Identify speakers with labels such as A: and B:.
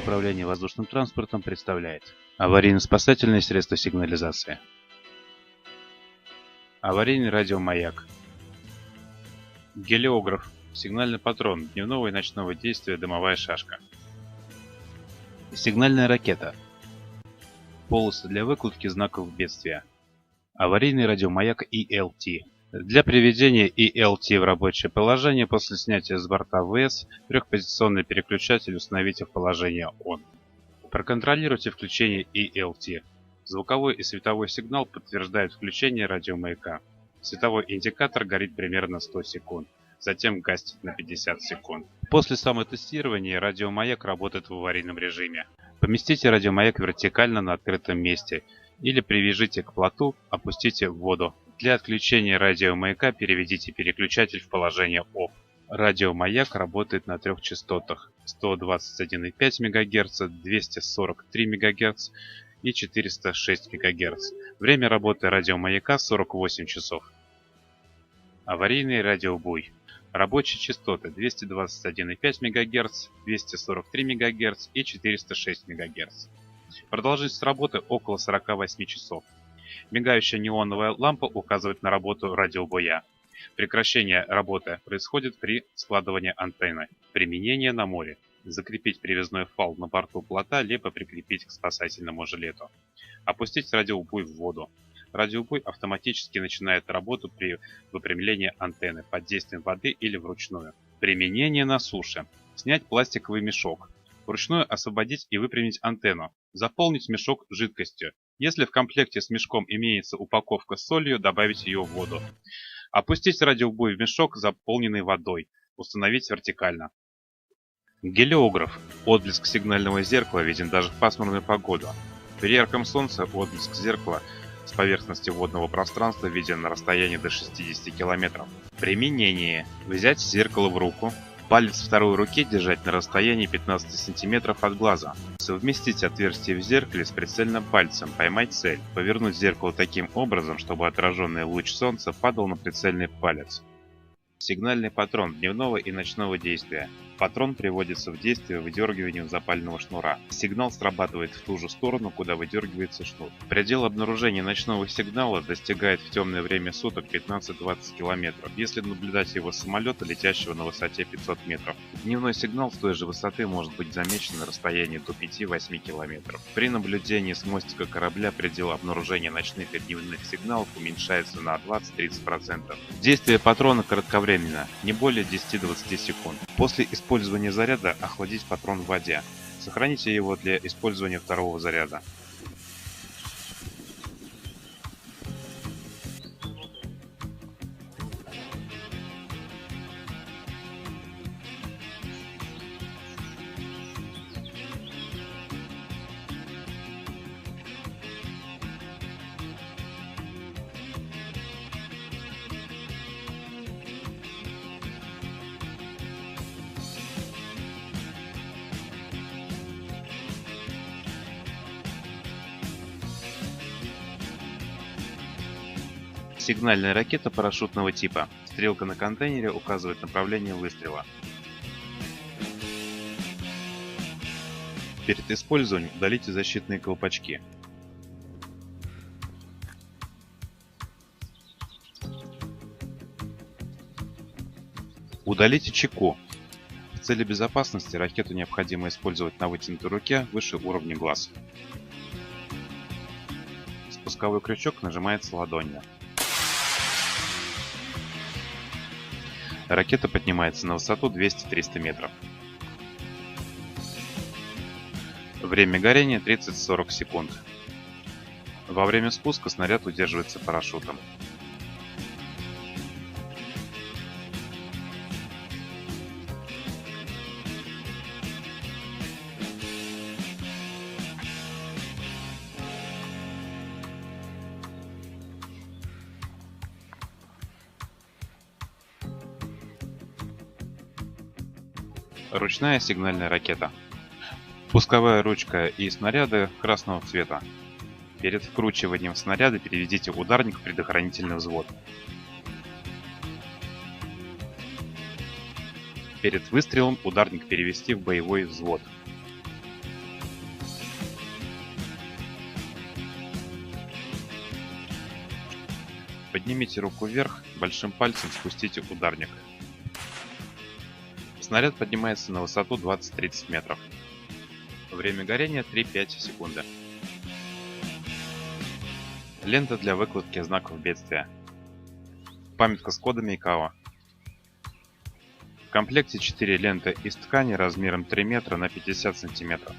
A: управления воздушным транспортом представляет аварийно-спасательные средства сигнализации. Аварийный радиомаяк. Гелиограф. Сигнальный патрон дневного и ночного действия, дымовая шашка. Сигнальная ракета. Полосы для выкладки знаков бедствия. Аварийный радиомаяк ELT. Для приведения ELT в рабочее положение после снятия с борта ВС трехпозиционный переключатель установите в положение ON. Проконтролируйте включение ELT. Звуковой и световой сигнал подтверждают включение радиомаяка. Световой индикатор горит примерно 100 секунд, затем гаснет на 50 секунд. После самотестирования радиомаяк работает в аварийном режиме. Поместите радиомаяк вертикально на открытом месте или привяжите к плоту, опустите в воду. Для отключения радиомаяка переведите переключатель в положение OFF. Радиомаяк работает на трех частотах: 121,5 МГц, 243 МГц и 406 МГц. Время работы радиомаяка 48 часов. Аварийный радиобуй. Рабочие частоты 221,5 МГц, 243 МГц и 406 МГц. Продолжительность работы около 48 часов. Мигающая неоновая лампа указывает на работу радиобуя. Прекращение работы происходит при складывании антенны. Применение на море. Закрепить привязной фал на борту плота, либо прикрепить к спасательному жилету. Опустить радиобуй в воду. Радиобуй автоматически начинает работу при выпрямлении антенны под действием воды или вручную. Применение на суше. Снять пластиковый мешок. Вручную освободить и выпрямить антенну. Заполнить мешок жидкостью. Если в комплекте с мешком имеется упаковка с солью, добавить ее в воду. Опустить радиобуй в мешок, заполненный водой. Установить вертикально. Гелиограф. Отблеск сигнального зеркала виден даже в пасмурную погоду. При ярком солнце отблеск зеркала с поверхности водного пространства виден на расстоянии до 60 км. Применение. Взять зеркало в руку. Палец второй руки держать на расстоянии 15 см от глаза. Совместить отверстие в зеркале с прицельным пальцем, поймать цель. Повернуть зеркало таким образом, чтобы отраженный луч солнца падал на прицельный палец. Сигнальный патрон дневного и ночного действия. Патрон приводится в действие выдергиванием запального шнура. Сигнал срабатывает в ту же сторону, куда выдергивается шнур. Предел обнаружения ночного сигнала достигает в темное время суток 15-20 км, если наблюдать его с самолета, летящего на высоте 500 метров. Дневной сигнал с той же высоты может быть замечен на расстоянии до 5-8 км. При наблюдении с мостика корабля предел обнаружения ночных и дневных сигналов уменьшается на 20-30%. Действие патрона кратковременно, не более 10-20 секунд. После использования заряда охладить патрон в воде. Сохраните его для использования второго заряда. Сигнальная ракета парашютного типа. Стрелка на контейнере указывает направление выстрела. Перед использованием удалите защитные колпачки. Удалите чеку. В цели безопасности ракету необходимо использовать на вытянутой руке выше уровня глаз. Спусковой крючок нажимается ладонью. Ракета поднимается на высоту 200-300 метров. Время горения 30-40 секунд. Во время спуска снаряд удерживается парашютом. Ручная сигнальная ракета. Пусковая ручка и снаряды красного цвета. Перед вкручиванием снаряда переведите ударник в предохранительный взвод. Перед выстрелом ударник перевести в боевой взвод. Поднимите руку вверх, большим пальцем спустите ударник. Снаряд поднимается на высоту 20-30 метров. Время горения 3-5 секунды. Лента для выкладки знаков бедствия. Памятка с кодами ИКАО. В комплекте 4 ленты из ткани размером 3 метра на 50 сантиметров.